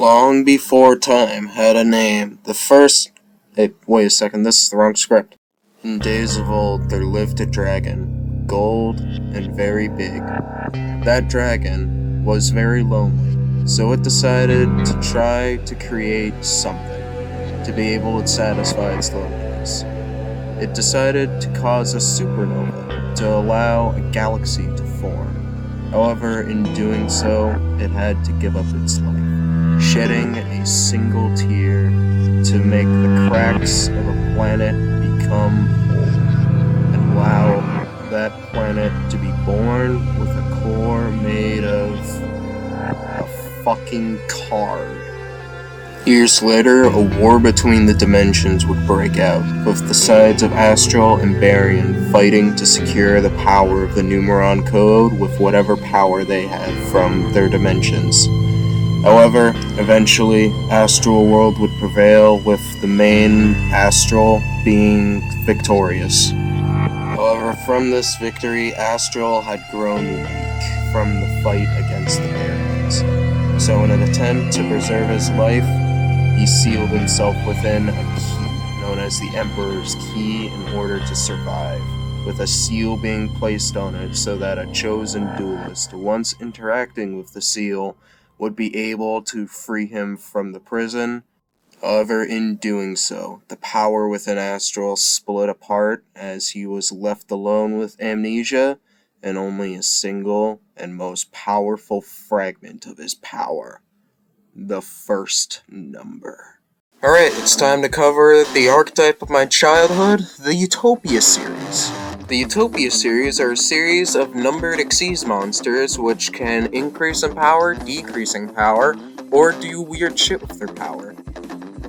Long before time had a name, the first... Hey, wait a second, this is the wrong script. In days of old, there lived a dragon, gold and very big. That dragon was very lonely, so it decided to try to create something to be able to satisfy its loneliness. It decided to cause a supernova to allow a galaxy to form. However, in doing so, it had to give up its life, shedding a single tear to make the cracks of a planet become whole, and allow that planet to be born with a core made of a fucking card. Years later, a war between the dimensions would break out, with the sides of Astral and Barian fighting to secure the power of the Numeron Code with whatever power they had from their dimensions. However, eventually, Astral World would prevail, with the main Astral being victorious. However, from this victory, Astral had grown weak from the fight against the Barians. So in an attempt to preserve his life, he sealed himself within a key, known as the Emperor's Key, in order to survive, with a seal being placed on it so that a chosen duelist, once interacting with the seal, would be able to free him from the prison. However, in doing so, the power within Astral split apart as he was left alone with amnesia and only a single and most powerful fragment of his power. The first number. Alright, it's time to cover the archetype of my childhood, the Utopia series. The Utopia series are a series of numbered Xyz monsters which can increase in power, decrease in power, or do weird shit with their power.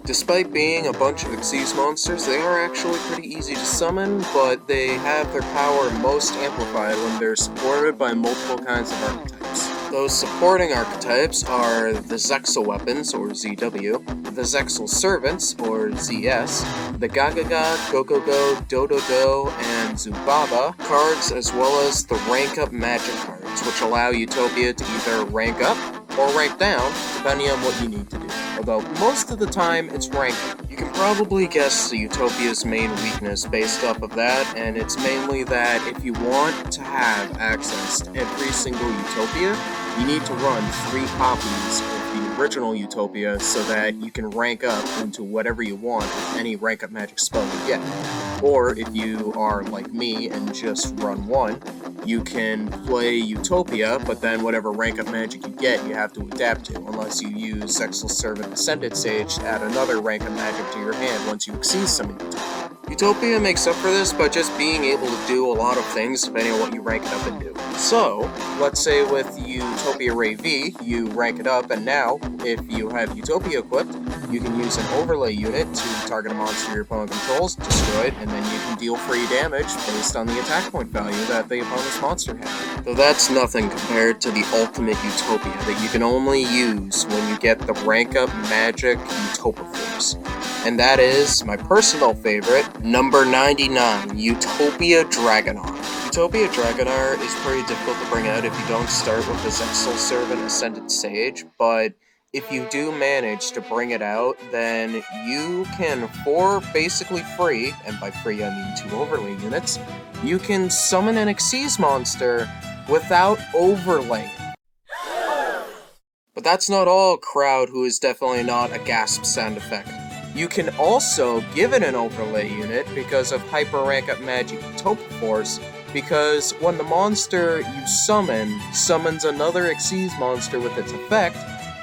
Despite being a bunch of Xyz monsters, they are actually pretty easy to summon, but they have their power most amplified when they're supported by multiple kinds of archetypes. Those supporting archetypes are the Zexal Weapons, or ZW, the Zexal Servants, or ZS, the Gagaga, Gogogo, Dododo, and Zubaba cards, as well as the Rank Up Magic cards, which allow Utopia to either rank up or rank down, depending on what you need to do. Although most of the time it's rank up. You can probably guess the Utopia's main weakness based off of that, and it's mainly that if you want to have access to every single Utopia, you need to run 3 copies of the original Utopia so that you can rank up into whatever you want with any rank up magic spell you get. Or if you are like me and just run 1, you can play Utopia, but then whatever rank up magic you get, you have to adapt to, unless you use Zexal Servant Ascended Sage to add another rank up magic to your hand once you exceed some Utopia. Utopia makes up for this by just being able to do a lot of things depending on what you rank it up into. So, let's say with Utopia Ray V, you rank it up, and now, if you have Utopia equipped, you can use an overlay unit to target a monster your opponent controls, destroy it, and then you can deal free damage based on the attack point value that the opponent's monster had. Though that's nothing compared to the ultimate Utopia that you can only use when you get the rank up magic Utopia Force. And that is my personal favorite, number 99, Utopia Dragonar. Utopia Dragonar is pretty difficult to bring out if you don't start with the Zexal Servant Ascended Sage, but if you do manage to bring it out, then you can, for basically free, and by free I mean 2 overlay units, you can summon an Xyz monster without overlaying. But that's not all, crowd who is definitely not a gasp sound effect. You can also give it an overlay unit because of Hyper Rank Up Magic Utopia Force, because when the monster you summons another Xyz monster with its effect,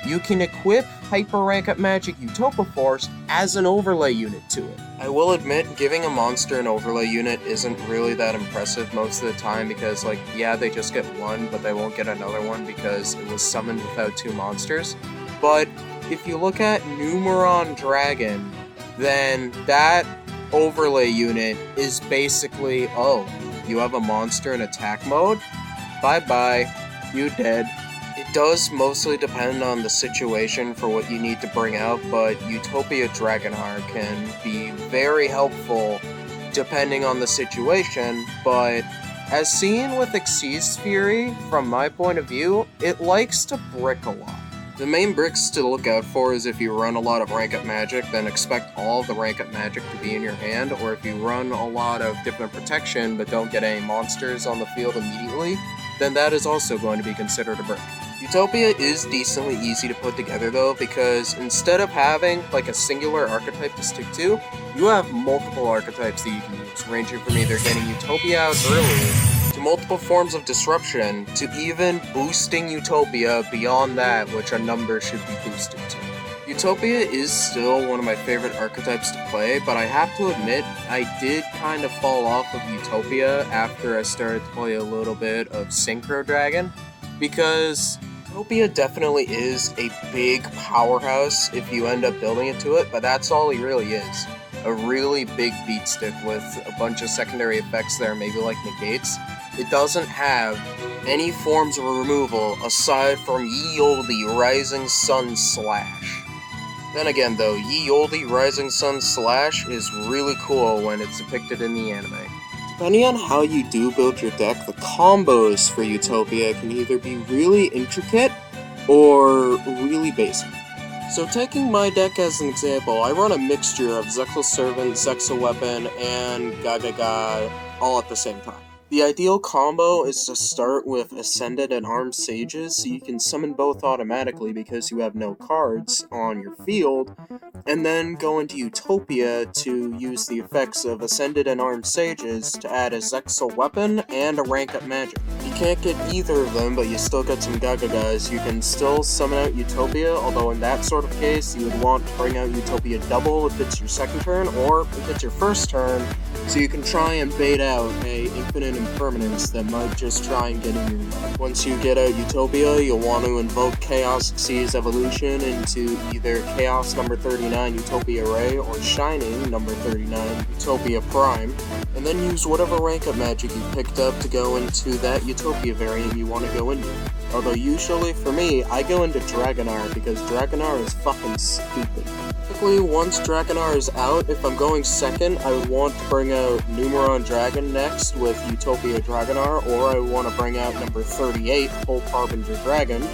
you can equip Hyper Rank Up Magic Utopia Force as an overlay unit to it. I will admit, giving a monster an overlay unit isn't really that impressive most of the time because, yeah, they just get 1, but they won't get another one because it was summoned without 2 monsters. But if you look at Numeron Dragon, then that overlay unit is basically, oh, you have a monster in attack mode? Bye-bye, you dead. It does mostly depend on the situation for what you need to bring out, but Utopia Dragonar can be very helpful depending on the situation, but as seen with Xyz Fury, from my point of view, it likes to brick a lot. The main bricks to look out for is if you run a lot of rank up magic, then expect all the rank up magic to be in your hand, or if you run a lot of different protection but don't get any monsters on the field immediately, then that is also going to be considered a brick. Utopia is decently easy to put together though, because instead of having like a singular archetype to stick to, you have multiple archetypes that you can use, ranging from either getting Utopia out early, to multiple forms of disruption, to even boosting Utopia beyond that, which a number should be boosted to. Utopia is still one of my favorite archetypes to play, but I have to admit, I did kind of fall off of Utopia after I started to play a little bit of Synchro Dragon, because Utopia definitely is a big powerhouse if you end up building it to it, but that's all he really is. A really big beat stick with a bunch of secondary effects there, maybe like negates. It doesn't have any forms of removal aside from Ye Olde Rising Sun Slash. Then again though, Ye Olde Rising Sun Slash is really cool when it's depicted in the anime. Depending on how you do build your deck, the combos for Utopia can either be really intricate or really basic. So taking my deck as an example, I run a mixture of Zexal Servant, Zexal Weapon, and Gagaga all at the same time. The ideal combo is to start with Ascended and Armed Sages, so you can summon both automatically because you have no cards on your field, and then go into Utopia to use the effects of Ascended and Armed Sages to add a Zexal Weapon and a rank up magic. You can't get either of them, but you still get some Gagagas. You can still summon out Utopia, although in that sort of case, you would want to bring out Utopia double if it's your second turn, or if it's your first turn, so you can try and bait out a infinite impermanence that might just try and get in your way. Once you get out Utopia, you'll want to invoke Chaos Xyz Evolution into either Chaos number 39 Utopia Ray or Shining number 39 Utopia Prime, and then use whatever rank up magic you picked up to go into that Utopia variant you want to go into. Although usually for me, I go into Dragonar because Dragonar is fucking stupid. Typically, once Dragonar is out, if I'm going second, I would want to bring out Numeron Dragon next with Utopia Dragonar, or I would want to bring out number 38, Hope Harbinger Dragon,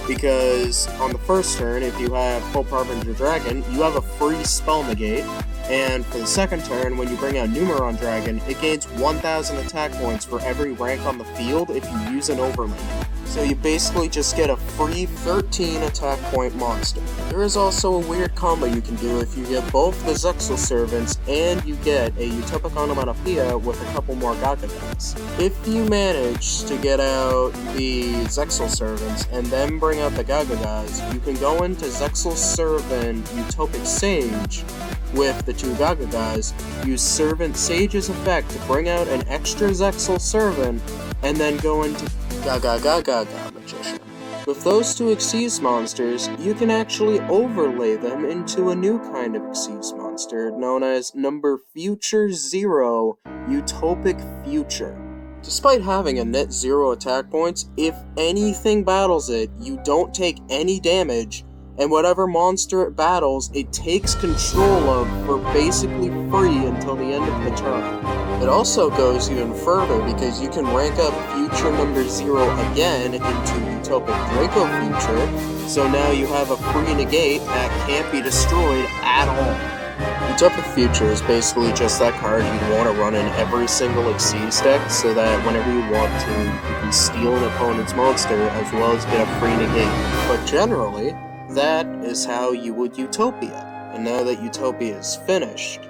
because on the first turn, if you have Hope Harbinger Dragon, you have a free spell negate, and for the second turn, when you bring out Numeron Dragon, it gains 1,000 attack points for every rank on the field if you use an overlay. So you basically just get a free 13 attack point monster. There is also a weird combo you can do if you get both the Zexal Servants and you get a Utopic Onomatopoeia with a couple more Gagagas. If you manage to get out the Zexal Servants and then bring out the Gagagas, you can go into Zexal Servant Utopic Sage with the two Gagagas, use Servant Sage's effect to bring out an extra Zexal Servant, and then go into Gaga Magician. With those two Xyz monsters, you can actually overlay them into a new kind of Xyz monster known as number Future 0 Utopic Future. Despite having a net 0 attack points, if anything battles it, you don't take any damage, and whatever monster it battles, it takes control of for basically free until the end of the turn. It also goes even further because you can rank up Future number 0 again into Utopic Draco Future, so now you have a free negate that can't be destroyed at all. Utopic Future is basically just that card you'd want to run in every single Xyz deck, so that whenever you want to, you can steal an opponent's monster as well as get a free negate. But generally, that is how you would Utopia. And now that Utopia is finished,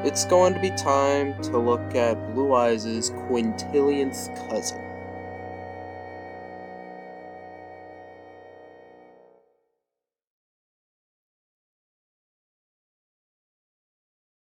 it's going to be time to look at Blue Eyes' quintillionth cousin.